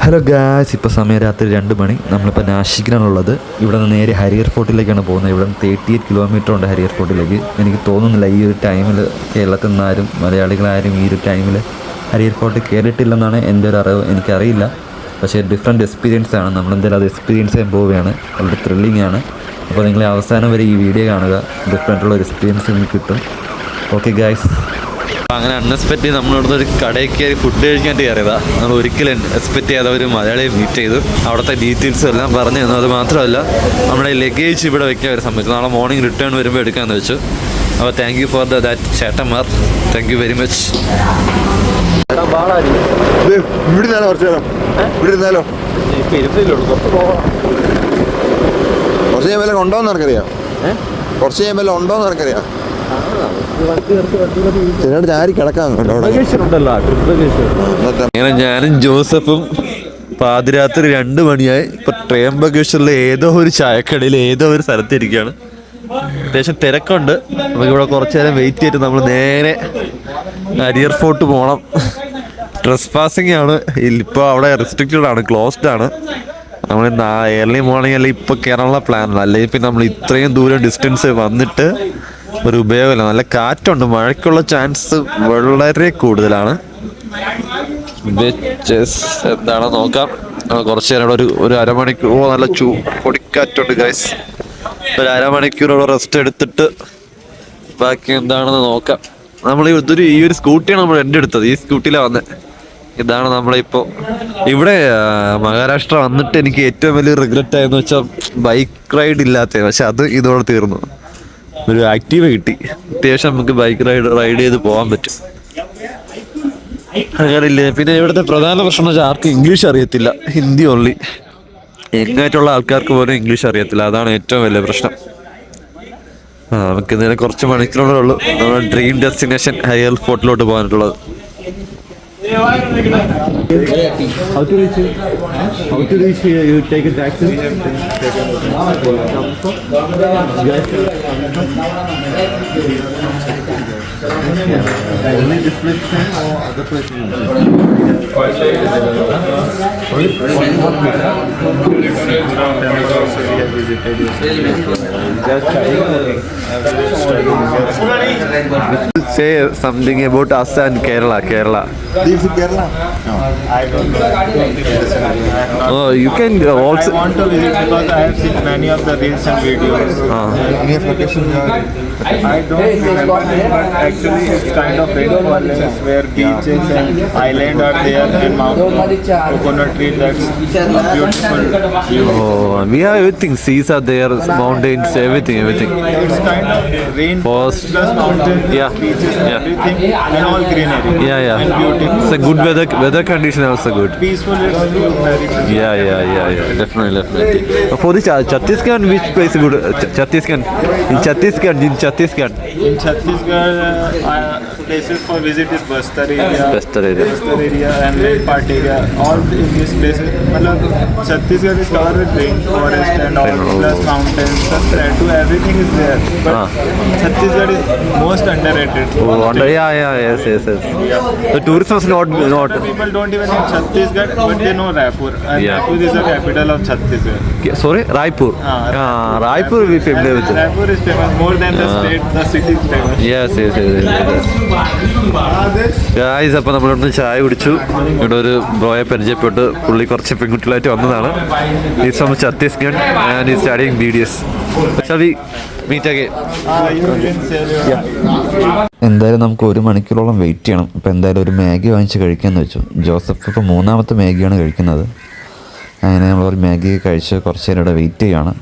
Hello guys, ഇപ്പോൾ സമയം രാത്രി 2 മണി. നമ്മളിപ്പോൾ നാഷിക്കിലാണുള്ളത്. ഇവിടെ നിന്ന് നേരെ ഹരിയർ ഫോർട്ടിലേക്കാണ് പോകുന്നത്. ഇവിടെ നിന്ന് 38 കിലോമീറ്റർ ഉണ്ട് ഹരിയർ ഫോർട്ടിലേക്ക്. എനിക്ക് തോന്നുന്നില്ല ഈ ഒരു ടൈമിൽ കേരളത്തിൽ നിന്നാരും മലയാളികളാരും ഈ ഒരു ടൈമിൽ ഹരിയർ ഫോർട്ട് കയറിയിട്ടില്ലെന്നാണ് എൻ്റെ ഒരു അറിവ്. എനിക്കറിയില്ല, പക്ഷേ ഡിഫറെൻറ്റ് എക്സ്പീരിയൻസ് ആണ്. നമ്മളെന്തായാലും അത് എക്സ്പീരിയൻസ് ചെയ്യാൻ പോവുകയാണ്. വളരെ ത്രില്ലിംഗ് ആണ്. അപ്പോൾ നിങ്ങൾ അവസാനം വരെ ഈ വീഡിയോ കാണുക. ഡിഫറെൻറ്റുള്ള ഒരു എക്സ്പീരിയൻസ് നിങ്ങൾക്ക് കിട്ടും. ഓക്കെ ഗായ്സ്, അങ്ങനെ അൺഎക്സ്പെക്റ്റ് നമ്മളിവിടുന്ന് ഒരു കടയിൽ കയറി ഫുഡ് കഴിക്കാൻ കയറിയതാണ്. നമ്മൾ ഒരിക്കലും എക്സ്പെക്റ്റ് ചെയ്യാതെ ഒരു മലയാളിയെ മീറ്റ് ചെയ്തു. അവിടുത്തെ ഡീറ്റെയിൽസ് എല്ലാം പറഞ്ഞു തന്നു. അത് മാത്രമല്ല നമ്മുടെ ലഗേജ് ഇവിടെ വെക്കാൻ ഒരു സമയത്ത് നാളെ മോർണിംഗ് റിട്ടേൺ വരുമ്പോൾ എടുക്കാമെന്ന് വെച്ചു. അപ്പോൾ താങ്ക് യു ഫോർ ദാറ്റ് ചേട്ടന്മാർ, താങ്ക് യു വെരി മച്ച്. കുറച്ച് കഴിയുമ്പോൾ ഉണ്ടോന്ന് എനിക്കറിയാം. കുറച്ച് കഴിയുമ്പോൾ ഉണ്ടോന്ന് എനിക്കറിയാം. ചാരി കിടക്കാം. അങ്ങനെ ഞാനും ജോസഫും പാതിരാത്രി 2 മണിയായി. ഇപ്പൊ ട്രയംബകേശ്വറിലെ ഏതോ ഒരു ചായക്കടയിൽ ഏതോ ഒരു സ്ഥലത്തിരിക്കുകയാണ്. അത്യാവശ്യം തിരക്കുണ്ട്. നമുക്കിവിടെ കുറച്ചു നേരം വെയിറ്റ് ചെയ്തിട്ട് നമ്മൾ നേരെ ഹരിയർ ഫോർട്ട് പോകണം. ട്രസ് പാസിംഗ് ആണ്. ഇപ്പോൾ അവിടെ റെസ്ട്രിക്റ്റഡ് ആണ്, ക്ലോസ്ഡ് ആണ്. നമ്മൾ ഏർലി മോർണിംഗ് അല്ലെങ്കിൽ ഇപ്പോൾ കയറാനുള്ള പ്ലാനാണ്. അല്ലെങ്കിൽ പിന്നെ നമ്മൾ ഇത്രയും ദൂരം ഡിസ്റ്റൻസ് വന്നിട്ട് ഒരു ഉപയോഗമില്ല. നല്ല കാറ്റുണ്ട്, മഴയ്ക്കുള്ള ചാൻസ് വളരെ കൂടുതലാണ്. എന്താണെന്ന് നോക്കാം. കുറച്ച് നേരം ഇവിടെ ഒരു അരമണിക്കൂർ നല്ല പൊടിക്കാറ്റുണ്ട് ഗൈസ്. ഒരു അരമണിക്കൂറോടെ റെസ്റ്റ് എടുത്തിട്ട് ബാക്കി എന്താണെന്ന് നോക്കാം. നമ്മൾ ഈ ഒരു സ്കൂട്ടിയാണ് നമ്മൾ എൻ്റെ എടുത്തത്. ഈ സ്കൂട്ടിയിലാണ് വന്നത്. ഇതാണ് നമ്മളിപ്പോൾ ഇവിടെ മഹാരാഷ്ട്ര വന്നിട്ട് എനിക്ക് ഏറ്റവും വലിയ റിഗ്രറ്റ് ആയെന്ന് വെച്ചാൽ ബൈക്ക് റൈഡ് ഇല്ലാത്തത്. പക്ഷെ അത് ഇതോടെ തീർന്നു. ഒരു ആക്റ്റീവ് കിട്ടി. അത്യാവശ്യം നമുക്ക് ബൈക്ക് റൈഡ് ചെയ്ത് പോകാൻ പറ്റും. അങ്ങനെയില്ലേ. പിന്നെ ഇവിടുത്തെ പ്രധാന പ്രശ്നം വെച്ചാൽ ആർക്കും ഇംഗ്ലീഷ് അറിയത്തില്ല, ഹിന്ദി ഓൺലി. എങ്ങായിട്ടുള്ള ആൾക്കാർക്ക് പോലും ഇംഗ്ലീഷ് അറിയത്തില്ല. അതാണ് ഏറ്റവും വലിയ പ്രശ്നം. നമുക്ക് ഇന്നലെ കുറച്ച് മണിക്കൂറേ ഉള്ളൂ നമ്മുടെ ഡ്രീം ഡെസ്റ്റിനേഷൻ ഹരിയർ ഫോർട്ടിലോട്ട് പോകാനുള്ളത്. How to reach here? You take a taxi? Only this place or other places? Say something about us and Kerala. This is Kerala? No, I don't know. Oh, you can also. I want to visit because I have seen many of the reels and videos. Any location? I don't remember it, but actually it's kind of rainforest where beaches and island are there and mountain, coconut tree. That's a beautiful view. Oh, we have everything. Seas are there, mountains, everything. It's kind of rainforest plus mountains, beaches, everything, and all greenery. Yeah. And beautiful. It's a good weather condition also good. Peaceful. It's very peaceful. Yeah. Definitely. For the Chhattisgarh, which place is good? Chhattisgarh. In Chhattisgarh. In Chhattisgarh, places for visit is Bastar area and Rainpart area. All these places. Chhattisgarh is covered with rainforest and all plus mountains. To everything is there. But Chhattisgarh is most underrated. Yes. The tourism is not. People don't even know Chhattisgarh, but they know Raipur. And Raipur is the capital of Chhattisgarh. Sorry, Raipur. Raipur we familiar with. Raipur is famous more than the state. The city is famous. Yes. Guys, അപ്പോൾ നമ്മളിവിടുന്ന് ചായ കുടിച്ചു. ഇവിടെ ഒരു ബ്രോയെ പരിചയപ്പെട്ട് പുള്ളി കുറച്ച് പെൺകുട്ടികളായിട്ട് വന്നതാണ്. He's from Chhattisgarh and he's studying BDS. Shall we meet again? എന്തായാലും നമുക്ക് 1 മണിക്കൂറോളം വെയിറ്റ് ചെയ്യണം. അപ്പോൾ എന്തായാലും ഒരു മാഗി വാങ്ങിച്ച് കഴിക്കാമെന്ന് വെച്ചു. ജോസഫ് ഇപ്പോൾ 3ാമത്തെ മാഗിയാണ് കഴിക്കുന്നത്. അങ്ങനെ നമ്മളൊരു മാഗി കഴിച്ച് കുറച്ച് നേരം ഇവിടെ വെയിറ്റ് ചെയ്യുകയാണ്.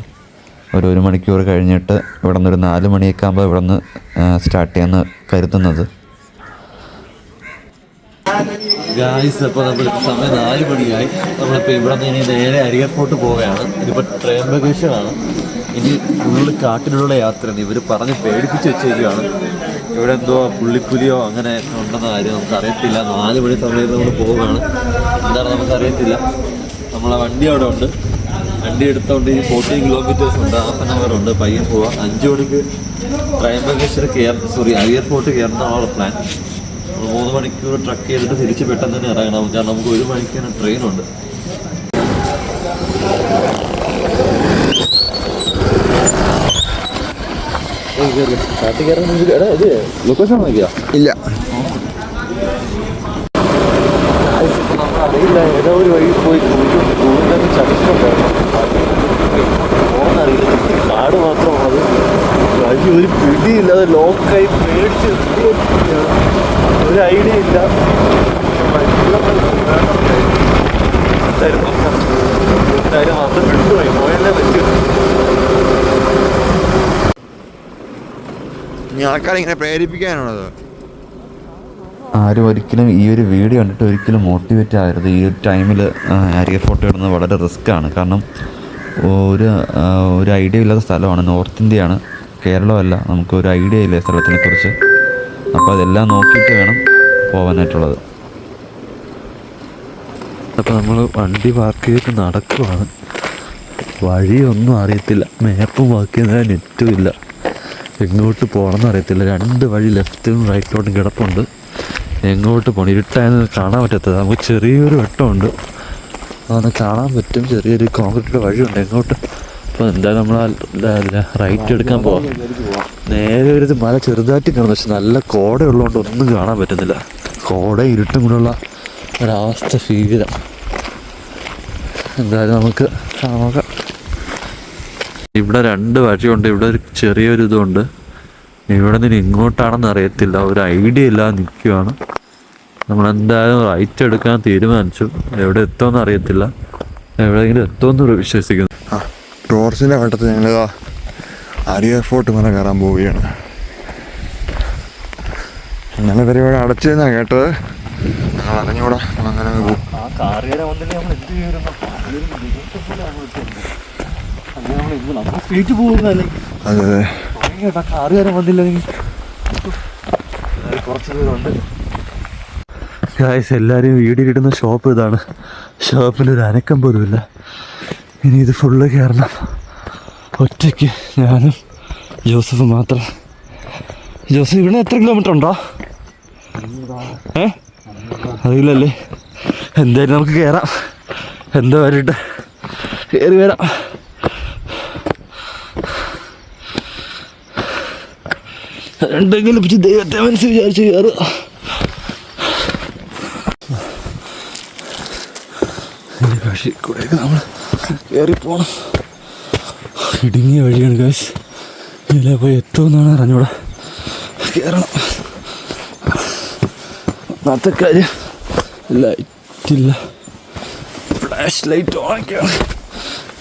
ഒരു 1 മണിക്കൂർ കഴിഞ്ഞിട്ട് ഇവിടെ നിന്ന് ഒരു 4 മണിയൊക്കെ ആകുമ്പോൾ ഇവിടെ നിന്ന് സ്റ്റാർട്ട് ചെയ്യാമെന്ന് കരുതുന്നത്. ഗായ്സ്, അപ്പോൾ നമ്മൾ സമയം 4 മണിയായി. നമ്മളിപ്പോൾ ഇവിടെ നിന്ന് ഇനി നേരെ ഹരിയർ ഫോർട്ട് പോവുകയാണ്. ഇതിപ്പോൾ ട്രയംബകേശ്വറാണ്. ഇനി ഫുള്ള് കാട്ടിലുള്ള യാത്രയാണ്. ഇവർ പറഞ്ഞ് പേടിപ്പിച്ച് വെച്ചേക്കുകയാണ്. ഇവിടെ എന്തോ പുള്ളിപ്പുലിയോ അങ്ങനെ ഉണ്ടെന്ന കാര്യം നമുക്കറിയത്തില്ല. 4 മണി സമയത്ത് നമ്മൾ പോവുകയാണ്. എന്താണ് നമുക്കറിയത്തില്ല. നമ്മളെ വണ്ടി അവിടെ ഉണ്ട്. വണ്ടി എടുത്തോണ്ട് 40 കിലോമീറ്റേഴ്സ് ഉണ്ട്, ഹാഫ് ആൻ അവർ ഉണ്ട്. പയ്യൻ പോവാം. 5 മണിക്ക് ട്രയംബകേശ്വർ ഹരിയർ ഫോർട്ട് കയറണമെന്നുള്ള പ്ലാൻ. 3 മണിക്കൂർ ട്രക്ക് ചെയ്തിട്ട് തിരിച്ച് പെട്ടെന്ന് തന്നെ ഇറങ്ങണം. കാരണം നമുക്ക് 1 മണിക്കാണ് ട്രെയിനുണ്ട്. ലൊക്കേഷൻ നോക്കിയാ ഇല്ല. അറിയില്ല, ഏതോ ഒരു വഴി പോയി പോകുന്നറിയില്ല. കാട് മാത്രമാണ് വഴി, ഒരു പിടിയില്ലാതെ ലോക്കായി പേടിച്ച് ഒരു ഐഡിയ ഇല്ല. മാത്രം വിട്ടുപോയി, പോയല്ലേ പറ്റും. ഇനി ആൾക്കാരെ ഇങ്ങനെ പ്രേരിപ്പിക്കാനാണത്. ആരും ഒരിക്കലും ഈ ഒരു വീഡിയോ കണ്ടിട്ട് ഒരിക്കലും മോട്ടിവേറ്റ് ആകരുത്. ഈ ഒരു ടൈമിൽ ഹാരിയർ ഫോർട്ട് ഇടുന്നത് വളരെ റിസ്ക്കാണ്. കാരണം ഒരു ഐഡിയ ഇല്ലാത്ത സ്ഥലമാണ്. നോർത്ത് ഇന്ത്യയാണ്, കേരളമല്ല. നമുക്ക് ഒരു ഐഡിയ ഇല്ല സ്ഥലത്തിനെ കുറിച്ച്. അപ്പോൾ അതെല്ലാം നോക്കിയിട്ട് വേണം പോകാനായിട്ടുള്ളത്. അപ്പോൾ നമ്മൾ വണ്ടി പാർക്ക് ചെയ്തിട്ട് നടക്കുവാണ്. വഴിയൊന്നും അറിയത്തില്ല, മാപ്പും വർക്ക് ചെയ്യുന്നതിന് നെറ്റും ഇല്ല. എങ്ങോട്ട് പോകണമെന്ന് അറിയത്തില്ല. 2 വഴി ലെഫ്റ്റും റൈറ്റിലോട്ടും കിടപ്പുണ്ട്. എങ്ങോട്ട് പോകണം? ഇരുട്ടായെന്ന് കാണാൻ പറ്റത്തത്. നമുക്ക് ചെറിയൊരു വെട്ടമുണ്ട്, അതൊന്ന് കാണാൻ പറ്റും. ചെറിയൊരു കോൺക്രീറ്റ് വഴിയുണ്ട് എങ്ങോട്ട്. അപ്പോൾ എന്തായാലും നമ്മൾ റൈറ്റ് എടുക്കാൻ പോവാം. നേരെ ഒരു മല ചെറുതായിട്ട് കാണുന്നു, പക്ഷെ നല്ല കോട ഉള്ളതുകൊണ്ട് ഒന്നും കാണാൻ പറ്റുന്നില്ല. കോട ഇരുട്ടും കൂടെയുള്ള ഒരവസ്ഥ ഫീൽ. എന്തായാലും നമുക്ക് നോക്കാം. ഇവിടെ 2 വഴിയുണ്ട്. ഇവിടെ ഒരു ചെറിയൊരു ഇതുണ്ട്. ഇവിടെ നിന്ന് ഇങ്ങോട്ടാണെന്ന് അറിയത്തില്ല, ഒരു ഐഡിയ ഇല്ലാതെ നിൽക്കുകയാണ്. നമ്മളെന്തായാലും റൈറ്റ് എടുക്കാൻ തീരുമാനിച്ചു. എവിടെ എത്തുമെന്ന് അറിയത്തില്ല, എവിടെയെങ്കിലും എത്തുമെന്ന് വിശ്വസിക്കുന്നു. ടോർച്ചിൻ്റെ വട്ടത്തിൽ ഞങ്ങൾ ഹാരിയർ ഫോർട്ട് മല കയറാൻ പോവുകയാണ്. അങ്ങനെ പരിപാടി അടച്ചെന്നാണ് കേട്ടത്. ഞങ്ങൾ അറിഞ്ഞൂടാ, അങ്ങനെ പോകും. അതെ അതെ, കാറുകാരൻ വന്നില്ലെങ്കിൽ കുറച്ച് ദൂരമുണ്ട്. ഗായ്സ്, എല്ലാവരും വീഡിയോ ഇടുന്ന ഷോപ്പ് ഇതാണ്. ഷോപ്പിലൊരു അനക്കം പോലുമില്ല. ഇനി ഇത് ഫുള്ള് കയറണം. ഒറ്റയ്ക്ക് ഞാനും ജോസഫ് മാത്രം. ജോസഫ്, ഇവിടെ എത്ര കിലോമീറ്റർ ഉണ്ടോ? അറിയില്ലല്ലേ. എന്തായാലും നമുക്ക് കയറാം. എന്താ വരട്ടെ, കയറി വരാം. എന്തെങ്കിലും ദൈവത്തെ മനസ്സിൽ വിചാരിച്ച് കയറുക. വഴി കൂടെയൊക്കെ നമ്മൾ കയറിപ്പോണം. ഇടുങ്ങിയ വഴിയാണ് ഗൈസ്. ഇതിലെ പോയി എത്തുമെന്നാണ് അറിഞ്ഞൂടെ. കയറണം. ഒന്നാമത്തെ കാര്യം ലൈറ്റില്ല, ഫ്ലാഷ് ലൈറ്റ് ഓണൊക്കെയാണ്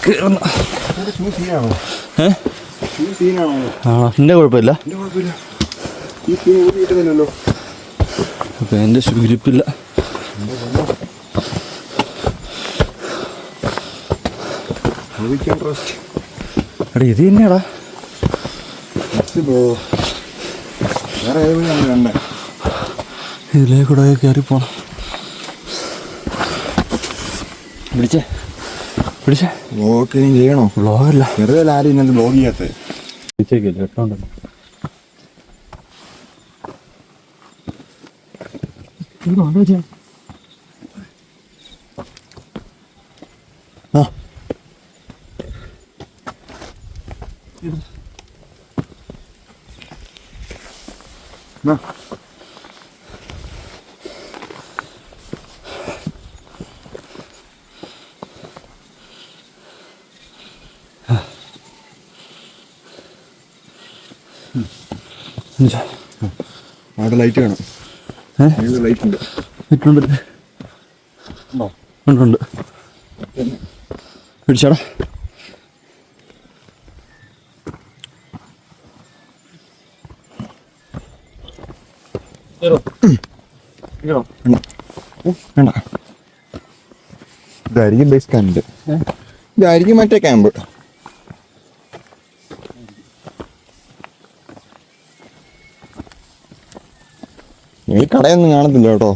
കയറുന്ന. ആണോ? എൻ്റെ കുഴപ്പമില്ല. അപ്പം എൻ്റെ ഷൂരിപ്പില്ല. എടാ, ഇത് തന്നെയാടാ. ഇതിലേ കൂടെ കയറി പോണം. പിടിച്ചേ. ബ്ലോഗ് ചെയ്യണോ? വ്ളോഗല്ല, വെറുതെ ആരും ഇന്നത്തെ ബ്ലോഗ് ചെയ്യാത്തത്. പിടിച്ചേക്കില്ല, കേട്ടോണ്ടല്ലോ. ആ, അവിടെ ലൈറ്റ് വേണം. ലൈറ്റ് ഉണ്ട്. ഉണ്ട്. പിടിച്ചാടാ. വേണ്ട, ഇതായിരിക്കും ബേസ് ക്യാമ്പ്. ഇതായിരിക്കും മറ്റേ ക്യാമ്പ്. ഈ കടയൊന്നും കാണത്തില്ല കേട്ടോ.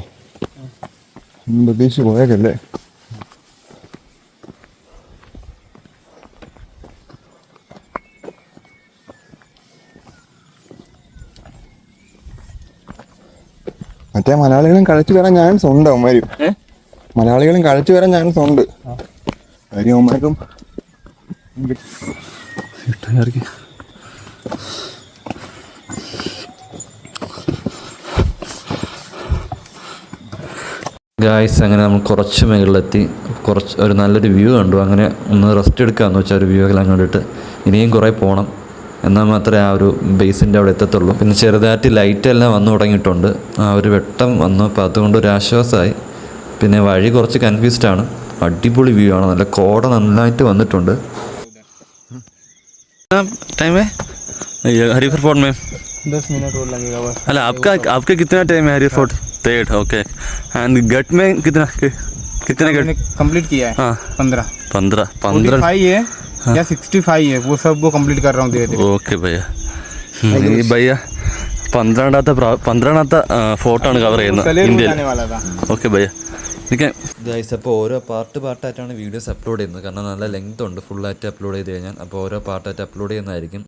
പ്രതീക്ഷിച്ച് പോയേക്കല്ലേ. മറ്റേ മലയാളികളും കളിച്ചു വരാൻ ചാൻസ് ഉണ്ട്. അവന്മാര് മലയാളികളും കഴിച്ചു വരാൻ ചാൻസ് ഉണ്ട്. കാര്യം അവന്മാർക്കും ഗായ്സ് അങ്ങനെ നമ്മൾ കുറച്ച് മുകളിലെത്തി, ഒരു നല്ലൊരു വ്യൂ കണ്ടു. അങ്ങനെ ഒന്ന് റെസ്റ്റ് എടുക്കാമെന്ന് വെച്ചാൽ ഒരു വ്യൂ എല്ലാം കണ്ടിട്ട് ഇനിയും കുറേ പോകണം, എന്നാൽ മാത്രമേ ആ ഒരു ബേസിൻ്റെ അവിടെ എത്തത്തുള്ളൂ. പിന്നെ ചെറുതായിട്ട് ലൈറ്റെല്ലാം വന്നു തുടങ്ങിയിട്ടുണ്ട്, ആ ഒരു വെട്ടം വന്നു. അപ്പോൾ അതുകൊണ്ട് ഒരു ആശ്വാസമായി. പിന്നെ വഴി കുറച്ച് കൺഫ്യൂസ്ഡ് ആണ്. അടിപൊളി വ്യൂ ആണ്, നല്ല കോട നന്നായിട്ട് വന്നിട്ടുണ്ട്. टाइम है हरिहर फोर्ट में 10 मिनट और लगेगा बस. अला आपका कितना टाइम है हरिहर फोर्ट? 3 ओके. एंड गट में कितना गट कंप्लीट किया है. हाँ 15 15 है या 65 है, वो सब वो कंप्लीट कर रहा हूँ धीरे धीरे. ഓക്കെ ഭയ്യ. ഈ ഭയ്യ 12ാമത്തെ ഫോർട്ടാണ് കവർ ചെയ്യുന്നത് ഇന്ത്യയിൽ. ഓക്കെ ഭയ്യ. ഗൈസ്, അപ്പോൾ ഓരോ പാർട്ടായിട്ടാണ് വീഡിയോസ് അപ്ലോഡ് ചെയ്യുന്നത്. കാരണം നല്ല ലെങ്ത് ഉണ്ട്, ഫുള്ളായിട്ട് അപ്ലോഡ് ചെയ്ത് കഴിഞ്ഞാൽ. അപ്പോൾ ഓരോ പാർട്ടായിട്ട് അപ്ലോഡ് ചെയ്യുന്നതായിരിക്കും.